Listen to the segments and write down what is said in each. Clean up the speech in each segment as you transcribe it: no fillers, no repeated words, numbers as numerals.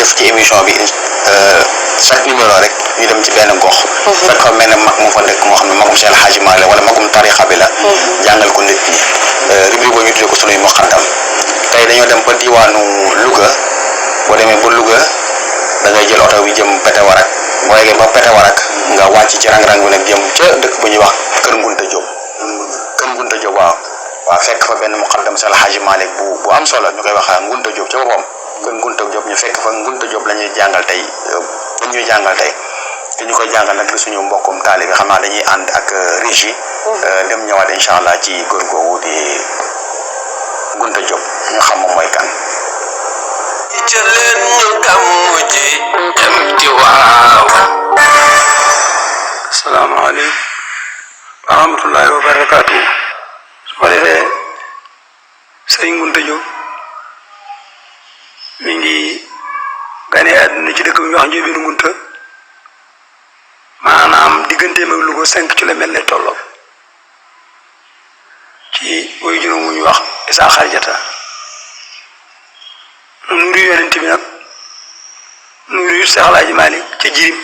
def ci émission bi chaque numéro rek ñu dem ci benn gox fekk fa mel ne mag mu fa nekk moo xam ne magum Cheikh El Hadji Malick wala magum tarixa bi la jàngal ko nit ñi rubrique boobu ñu tuddee ko sunuy muqaddam tey dañoo dem ba diwaanu Louga boo demee ba Louga da ngay jël oto bi jëm Pete Warak boo yeggee ba Pete Warak nga wàcc ci rang-rang bi nag jëm ca dëkk bu ñuy wax Kër Ngunta Diop waaw fekk fa benn muqaddam Cheikh El Hadji Malick bu am solo ñu koy wax Ngunta Diop ca boppam Kër Ngunta Diop ñu fekk fa Ngunta Diop la ñuy jàngal tey te ñu koy jàngal nag suñu mbokkum taalibe xam naa dañuy ànd ak régie dem ñëwaat incha allah ci góor googu di Ngunta Diop ñu xam moom mooy kan. jëleen ñu gàmmu ji dem ci waaw. asalaamaaleykum wa rahmatullahi wa barakaatu. su ko defee sëriñ Ngunta Diop mi ngi gane àdduna ci dëkk bi ñu wax Ndiobène Ngunta maanaam digganteem ak Louga 5 kilomètres lay tolloo ci woy juróom mu ñu wax Isaa Xarjata mu nuru yonent bi nag nuru Seex Alaaji Maalik ci jirim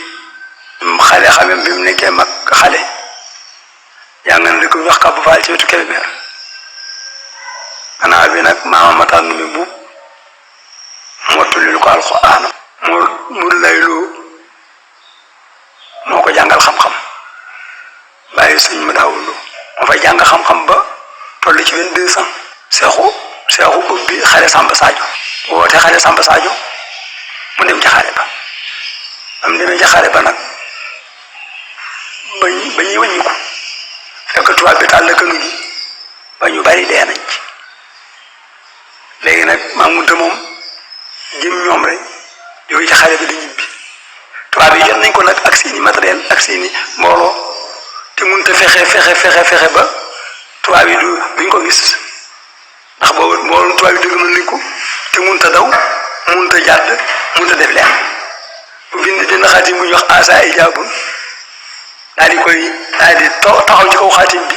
xale xamem bi mu nekkee mag xale jàng na dëkk bi ñu wax Kàbbu Faal ci wetu Kébémer gannaaw bi nag maama Matar nu mi buub mottali ko alxuraan mu layloo moo ko jàngal xam-xam bàyyi sëñ ma daawuloo moo fay jàng xam-xam ba toll ci 22 ans seexu ubbi xale Samba Sadio woote xale Samba Sadio mu dem ci xare ba am demee ci xare ba nag ba ñuy wàññi ko fekk tubaab bi tàll kënu gi ba ñu bari dee nañ ci léegi nag maa ngunte moom jëm ñoom rek jóge ci xare bi di ñibbi tubaab yi jot nañ ko nag ak seeni matériel ak seeni mbooloo te mënut a fexe ba tubaab yi duñ ko gis ndax boobu mbooloo tubaab yi dëgg mën nañ ko te mënut a daw mënut a jàdd mënut a def leen bu bind xaatim bu ñuy wax asa ijaabun daal di taxaw ci kaw xaatim bi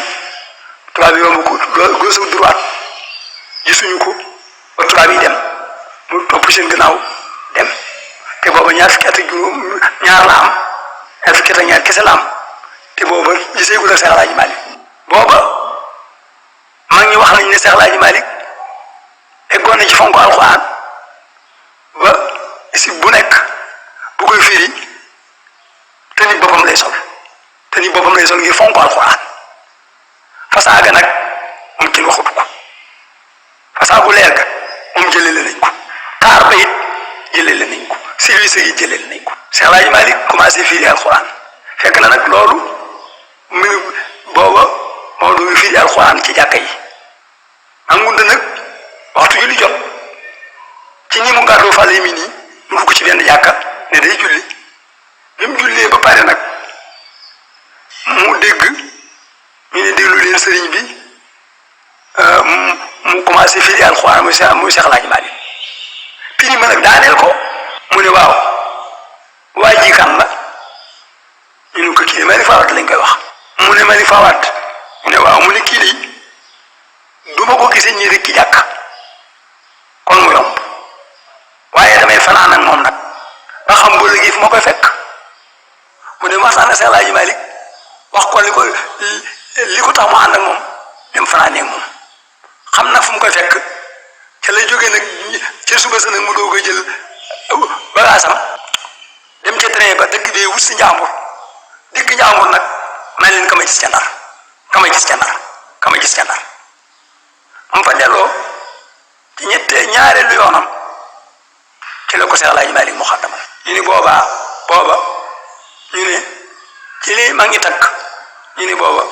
tubaab yi yomb ko gauche ak droite gisuñu ko ba tubaab yi dem mu topp seen gannaaw dem te booba ñaar fukki at ak juróom ñaar la am ñaar fukki at ak ñaar kese la am te booba giseegul ak Seex Alaaji Maalik booba mag ñi wax nañ ne Seex Alaaji Maalik eggoon na ci fonk alxuraan ba si bu nekk bu koy firi te ni boppam lay sol ngir fonk alxuraan fasaaga nag moom kenn waxatu ko fasaagu leer ga moom jëlele nañ ko taar ba it jëlele nañ ko service yi jëlele nañ ko Seex Alaaji Maalik commencé firi alxuraan fekk na nag loolu booba moo doon firi alxuraan ci jàkka yi am ngunte nag waxtu julli jot ci ñi mu gàddoo fàlle mi nii mu dugg ci benn jàkka ne day julli bi mu jullee ba pare nag mu dégg ñu ne déglu leen sëriñ bi mu commencé firi alxuraan muy Seex Alaaji Maalik firi ma nag daaneel ko mu ne waaw waa ji kan la ñu ne ko kii de Mari Fawat lañ koy wax mu ne Mari Fawat ñu ne waaw mu ne kii de du ma ko gisee ñi rek ki jàkk kon mu yomb waaye damay fanaan ak moom nag nga xam boo léegi fu ma koy fekk mu ne masaana Seex Alaaji Maalik wax ko li ko tax mu ànd ak moom dem fanaanee ak moom xam na fu mu koy fekk ca lay jógee nag ca suba sa nag mu doog a jël bagaasam dem ca train ba dëkk bi wut si njàmbur dikk njàmbur nag may leen ka ma gis ca Ndar am fa delloo ci ñaareelu yoonam ci la ko Seex Alaaji Maalik mu xaddamal ñu ne booba ñu ne ci lii maa ngi takk ñu ne booba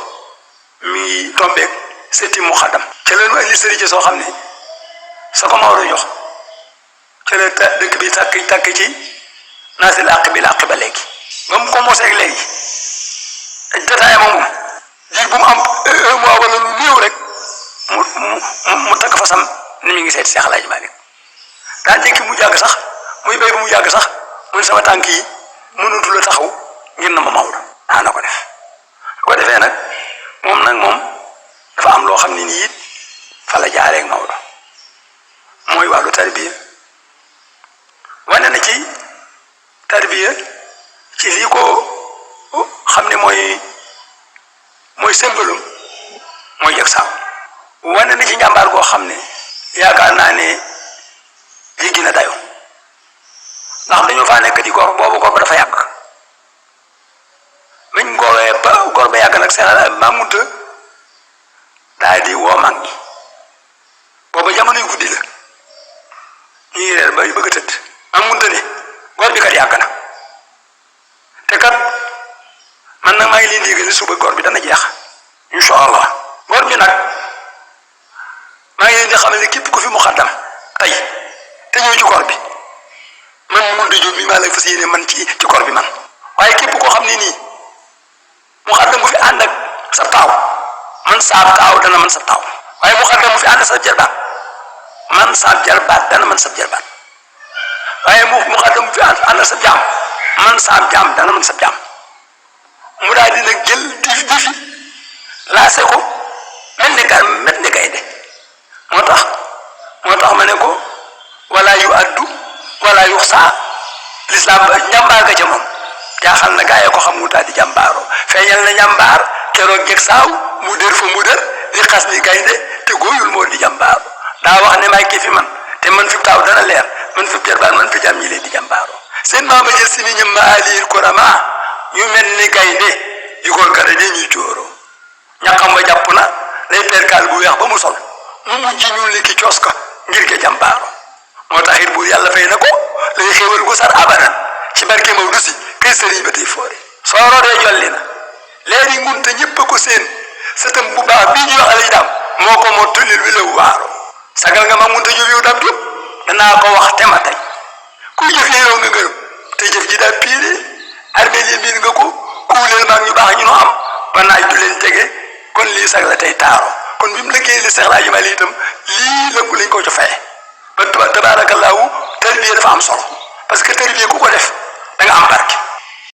mi ngi tombeeg setti mu xaddam ca la nu indi sëriñ soo xam ne sa ko Maodo jox ca la dëkk bi takk ci naasil àq bi làq ba léegi ba mu commencé ak léegi détaillé moom diir bu mu am un mois wala lu néew rek mu takk fasam ni mi ngi seeti Seex Alaaji Maalik daa jékki mu jàgg sax muy béy bu mu jàgg sax mun sama tànk yi mënutu la taxaw ngir na ma Maodo na ko def su ko defee nag moom dafa am loo xam ne nii it fa la jaaree ak Maodo mooy wàllu tarbiya wane na ci tarbiya ci lii ko xam ne mooy sëmbalum mooy yëg saaw wane na ci njàmbaar goo xam ne yaakaar naa ne jéggi na dayo ndax dañoo faa nekk di gor boobu gor ba dafa yàgg bañ goree ba gor ba yàgg nag seen Maamunta daal di woo mag ñi booba jamonoy guddi la ñuy reer ba bëgg a tëdd Maamunta ne gor bi kat yàgg na te kat man nag maa ngi leen di yëgal suba gor bi dana jeex insha allah gor bi nag maa ngi leen di xamal ne képp ku fi mu xaddam tey te ñëw ci gor bi man Mamadou Diop mi maa lay fas yéene man ci gor bi man waaye képp koo xam ne nii mu xaddam bu fi ànd ak sa taaw man saab taaw dana man sa taaw waaye mu xaddam bu fi ànd sa jarbaat man saab jarbaat dana man sa jarbaat waaye mu xaddam bu fi ànd sa jaam man saab jaam dana man sa jaam mu daal di nag jël di fi laase ko mel ni gaynde moo tax ma ne ko wala yu addu wala yu saa lislaam njàmbaar ga ca moom jaaxal na gaa yi ko xam mu daal di jàmbaaroo feeñal na njàmbaar keroog jeg saaw mu dër fa mu dër di xas ni gaynde te góoyul moo di jàmbaaroo daa wax ne maay kii fi man te man fi taaw dana leer man fi jarbaar man fi jàmm ñi leen di jàmbaaroo seen maama jël si ni ñëm ma aliir korama ñu mel ni gaynde yu ko gara de ñuy jóoroo ñaqam ba jàpp na lay perkaal bu weex ba mu sol mu mujj ñuul ni ki coos ka ngir ke jàmbaaroo moo tax it buur yàlla fay na ko lay xéewal gu sar abadan ci barke Maodo si kër sëriñ ba tey foore soo rootee jolli na léegi ngunte ñëpp a ko seen sëtam bu baax bii ñuy wax alay daam moo ko moo tullil wi la waaro sagal nga ma ngunte jóg yow tam yëpp danaa ko wax te ma tey kuy jëf léeroo nga ngërëm te jëf ji daa piire armée li miir nga ko kuuleel maag ñu baax ñu no am ba naaj du leen tege kon lii sag la tey taaro kon bi mu liggéey li Seex Laaji Maalik itam lii lëngu lañ ko ci faye ba tabaarakallaahu tarbiya dafa am solo